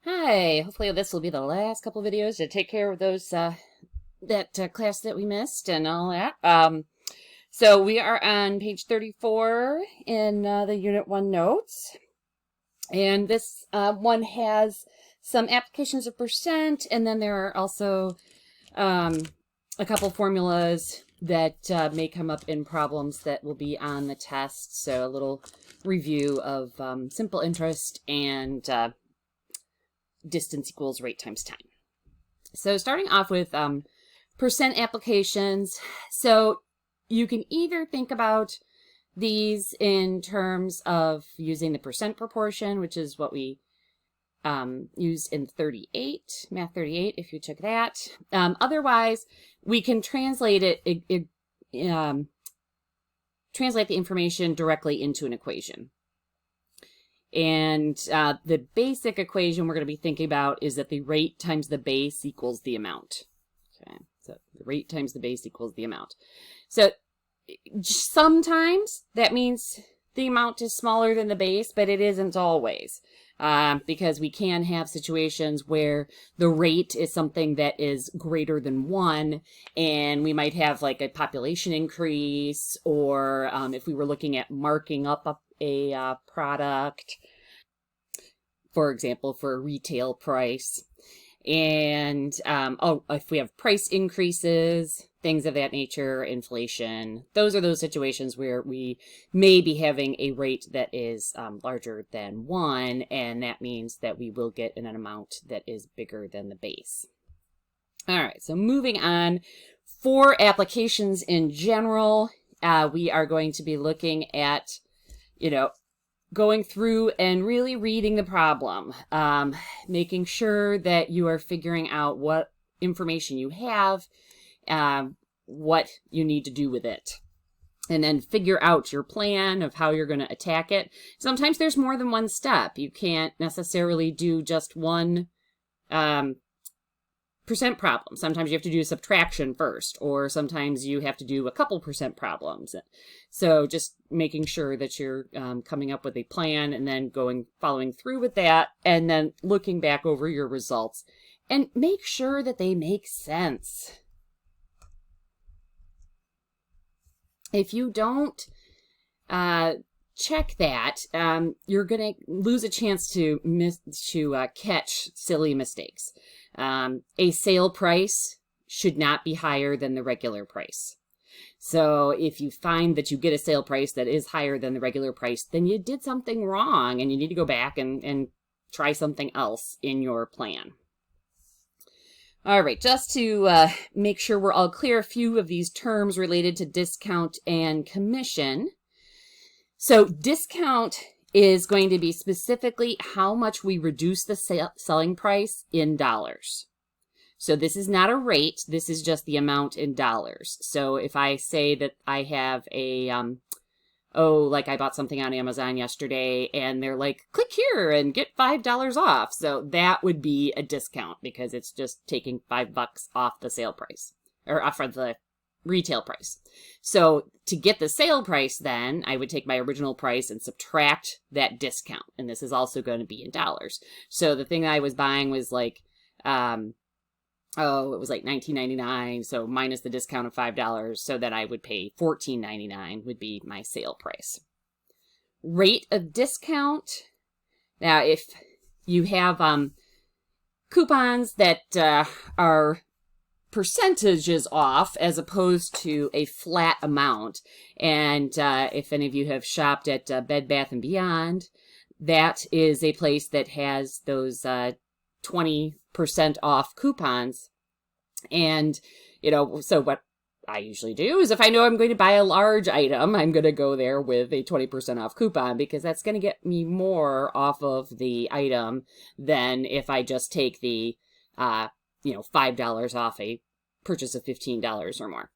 Hi, hopefully this will be the last couple videos to take care of those class that we missed and all that. So we are on page 34 in the Unit 1 notes. And this one has some applications of percent, and then there are also a couple formulas that may come up in problems that will be on the test. So a little review of simple interest and distance equals rate times time. So starting off with percent applications. So you can either think about these in terms of using the percent proportion, which is what we used in 38, Math 38, if you took that. Otherwise, we can translate translate the information directly into an equation. And the basic equation we're going to be thinking about is that the rate times the base equals the amount. Okay, so the rate times the base equals the amount. So sometimes that means the amount is smaller than the base, but it isn't always. Because we can have situations where the rate is something that is greater than 1, and we might have like a population increase, or if we were looking at marking up a product, for example, for a retail price. And if we have price increases, things of that nature, inflation, those are those situations where we may be having a rate that is larger than 1, and that means that we will get an amount that is bigger than the base. All right, so moving on, for applications in general, we are going to be looking at, going through and really reading the problem, making sure that you are figuring out what information you have, what you need to do with it, and then figure out your plan of how you're going to attack it. Sometimes there's more than one step. You can't necessarily do just one percent problem. Sometimes you have to do subtraction first, or sometimes you have to do a couple percent problems. So just making sure that you're coming up with a plan and then following through with that, and then looking back over your results and make sure that they make sense. If you don't check that, you're going to lose a chance to catch silly mistakes. A sale price should not be higher than the regular price. So if you find that you get a sale price that is higher than the regular price, then you did something wrong and you need to go back and try something else in your plan. All right, just to make sure we're all clear, a few of these terms related to discount and commission. So discount is going to be specifically how much we reduce the selling price in dollars. So this is not a rate, this is just the amount in dollars. So if I say that I have a, like I bought something on Amazon yesterday and they're like, click here and get $5 off. So that would be a discount because it's just taking $5 off the sale price, or off of the retail price. So to get the sale price, then I would take my original price and subtract that discount. And this is also going to be in dollars. So the thing I was buying was like, it was like $19.99. So minus the discount of $5, so that I would pay $14.99 would be my sale price. Rate of discount. Now, if you have coupons that are percentages off as opposed to a flat amount, and if any of you have shopped at Bed Bath & Beyond, that is a place that has those 20% off coupons. And so what I usually do is, if I know I'm going to buy a large item, I'm going to go there with a 20% off coupon, because that's going to get me more off of the item than if I just take the $5 off a purchase of $15 or more.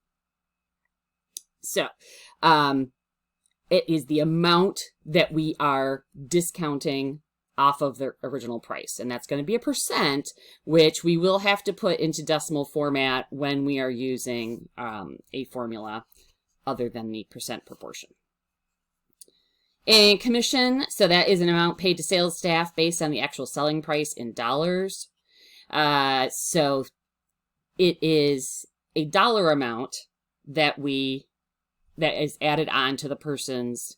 So it is the amount that we are discounting off of the original price, and that's going to be a percent, which we will have to put into decimal format when we are using a formula other than the percent proportion. And commission, so that is an amount paid to sales staff based on the actual selling price in dollars. So it is a dollar amount that is added on to the person's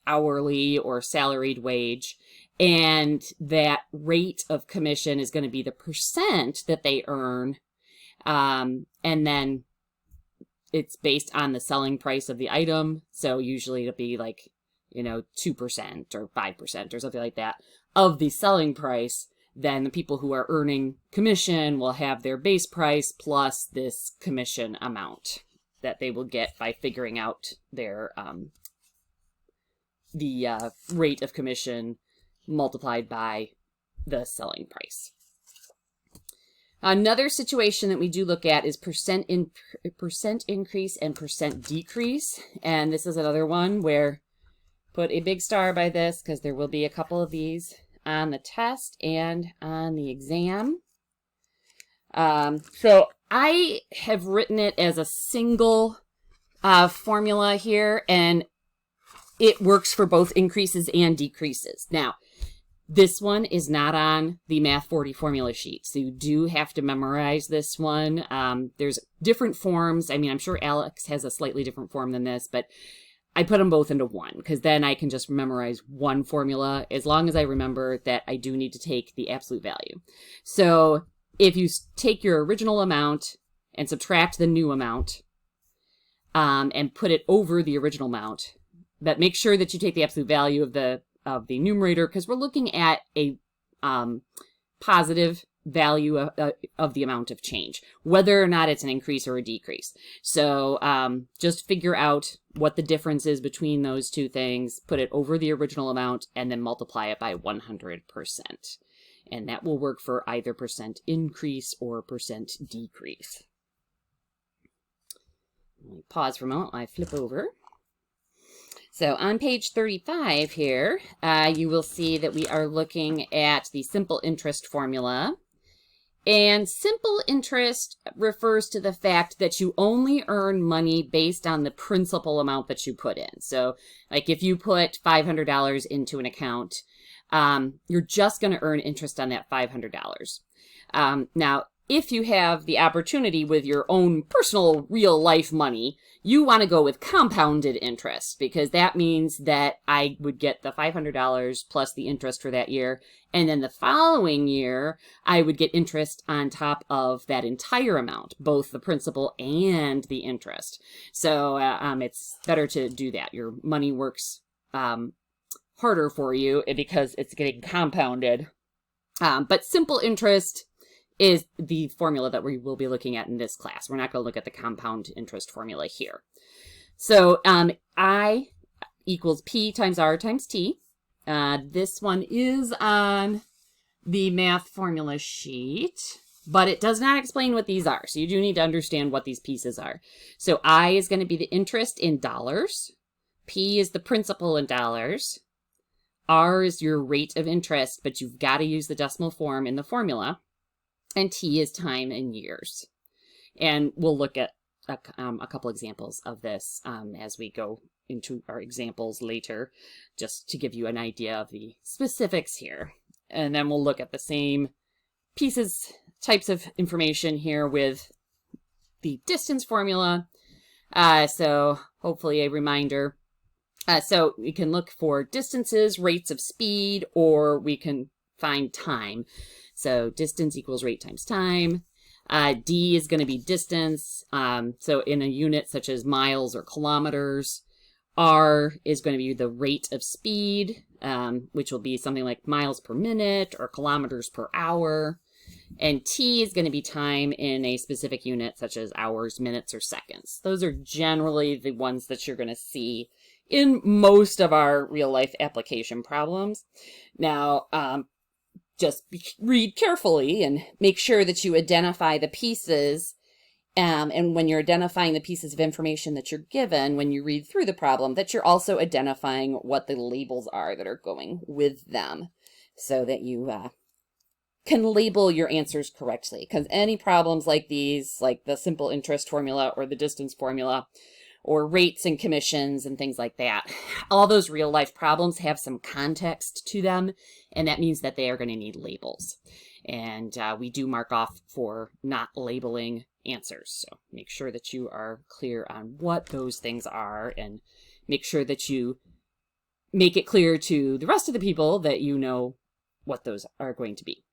hourly or salaried wage. And that rate of commission is going to be the percent that they earn. And then it's based on the selling price of the item. So usually it'll be like, 2% or 5% or something like that of the selling price. Then the people who are earning commission will have their base price plus this commission amount that they will get by figuring out their the rate of commission multiplied by the selling price. Another situation that we do look at is percent increase and percent decrease. And this is another one where put a big star by this because there will be a couple of these on the test and on the exam. So I have written it as a single formula here, and it works for both increases and decreases. Now, this one is not on the Math 40 formula sheet, so you do have to memorize this one. There's different forms. I mean, I'm sure Alex has a slightly different form than this, but I put them both into one because then I can just memorize one formula as long as I remember that I do need to take the absolute value. So if you take your original amount and subtract the new amount and put it over the original amount, but make sure that you take the absolute value of the numerator because we're looking at a positive value of the amount of change, whether or not it's an increase or a decrease. So just figure out what the difference is between those two things, put it over the original amount, and then multiply it by 100%. And that will work for either percent increase or percent decrease. Let me pause for a moment while I flip over. So on page 35 here, you will see that we are looking at the simple interest formula. And simple interest refers to the fact that you only earn money based on the principal amount that you put in. So like if you put $500 into an account, you're just going to earn interest on that $500. Now, if you have the opportunity with your own personal real life money, you want to go with compounded interest because that means that I would get the $500 plus the interest for that year. And then the following year, I would get interest on top of that entire amount, both the principal and the interest. So it's better to do that. Your money works harder for you because it's getting compounded. But simple interest is the formula that we will be looking at in this class. We're not going to look at the compound interest formula here. So I equals P times R times T. This one is on the math formula sheet, but it does not explain what these are. So you do need to understand what these pieces are. So I is going to be the interest in dollars. P is the principal in dollars. R is your rate of interest, but you've got to use the decimal form in the formula. And T is time in years. And we'll look at a couple examples of this as we go into our examples later, just to give you an idea of the specifics here. And then we'll look at the same types of information here with the distance formula. So hopefully a reminder. So we can look for distances, rates of speed, or we can find time. So distance equals rate times time. D is going to be distance. So in a unit such as miles or kilometers. R is going to be the rate of speed, which will be something like miles per minute or kilometers per hour. And T is going to be time in a specific unit such as hours, minutes, or seconds. Those are generally the ones that you're going to see in most of our real life application problems. Now, just read carefully and make sure that you identify the pieces. And when you're identifying the pieces of information that you're given, when you read through the problem, that you're also identifying what the labels are that are going with them so that you can label your answers correctly. Because any problems like these, like the simple interest formula or the distance formula, or rates and commissions and things like that. All those real life problems have some context to them, and that means that they are going to need labels. And we do mark off for not labeling answers. So make sure that you are clear on what those things are, and make sure that you make it clear to the rest of the people that you know what those are going to be.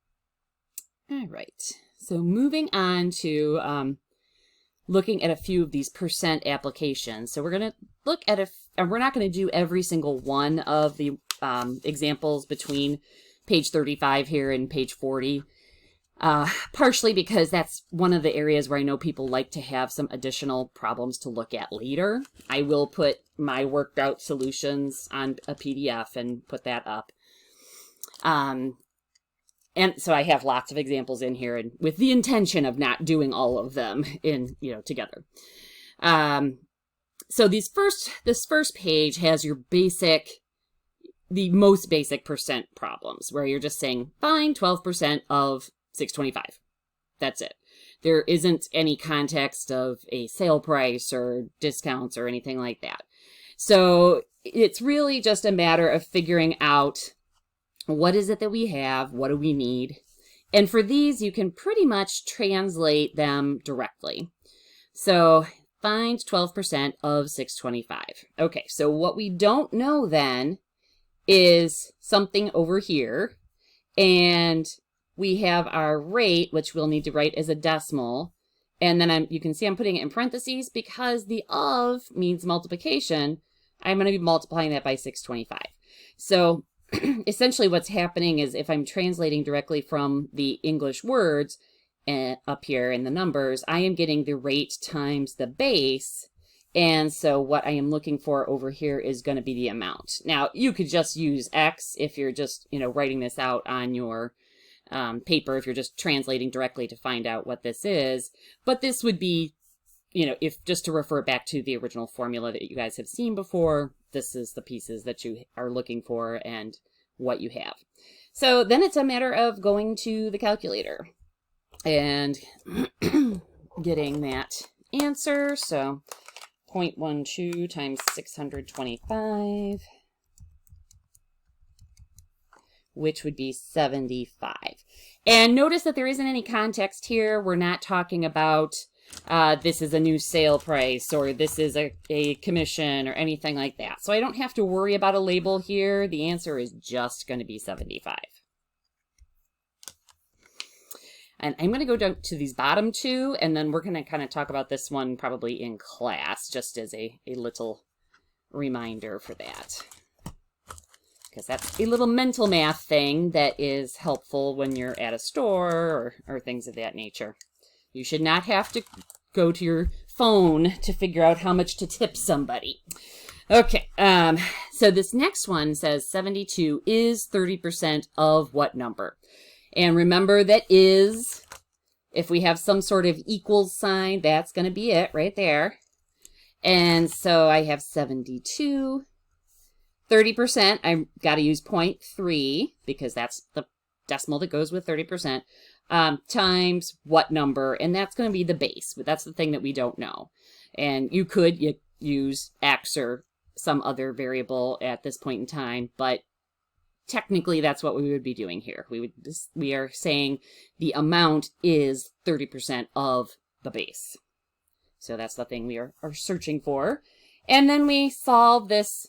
All right. So moving on to looking at a few of these percent applications. So we're going to look at we're not going to do every single one of the examples between page 35 here and page 40, partially because that's one of the areas where I know people like to have some additional problems to look at later. I will put my worked out solutions on a PDF and put that up. And so I have lots of examples in here, and with the intention of not doing all of them together. So this first page has your the most basic percent problems, where you're just saying, find 12% of 625. That's it. There isn't any context of a sale price or discounts or anything like that. So it's really just a matter of figuring out, what is it that we have? What do we need? And for these, you can pretty much translate them directly. So find 12% of 625. Okay, so what we don't know then is something over here. And we have our rate, which we'll need to write as a decimal. And then you can see I'm putting it in parentheses because the of means multiplication. I'm going to be multiplying that by 625. So essentially what's happening is, if I'm translating directly from the English words up here in the numbers, I am getting the rate times the base. And so what I am looking for over here is going to be the amount. Now, you could just use X if you're just, writing this out on your paper, if you're just translating directly to find out what this is. But this would be, if just to refer back to the original formula that you guys have seen before, this is the pieces that you are looking for and what you have. So then it's a matter of going to the calculator and getting that answer. So 0.12 times 625, which would be 75. And notice that there isn't any context here. We're not talking about this is a new sale price, or this is a commission, or anything like that. So I don't have to worry about a label here. The answer is just going to be 75. And I'm going to go down to these bottom two, and then we're going to kind of talk about this one probably in class, just as a little reminder for that. Because that's a little mental math thing that is helpful when you're at a store or things of that nature. You should not have to go to your phone to figure out how much to tip somebody. Okay, so this next one says 72 is 30% of what number? And remember that is, if we have some sort of equals sign, that's going to be it right there. And so I have 72. 30%, I've got to use 0.3 because that's the decimal that goes with 30%, times what number, and that's going to be the base. But that's the thing that we don't know. And you could use X or some other variable at this point in time, but technically that's what we would be doing here. We are saying the amount is 30% of the base. So that's the thing we are searching for. And then we solve this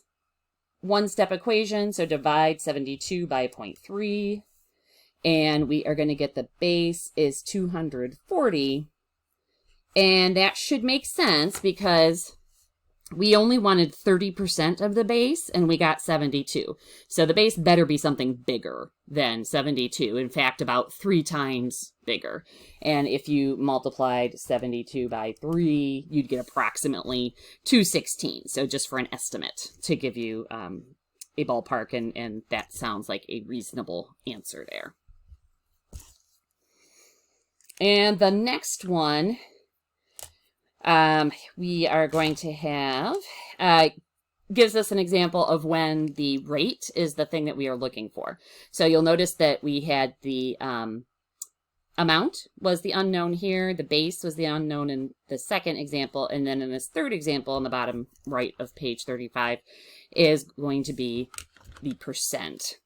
one-step equation. So divide 72 by 0.3. And we are going to get the base is 240. And that should make sense because we only wanted 30% of the base and we got 72. So the base better be something bigger than 72. In fact, about 3 times bigger. And if you multiplied 72 by 3, you'd get approximately 216. So just for an estimate to give you a ballpark, and that sounds like a reasonable answer there. And the next one we are going to have gives us an example of when the rate is the thing that we are looking for. So you'll notice that we had the amount was the unknown here. The base was the unknown in the second example. And then in this third example on the bottom right of page 35 is going to be the percent.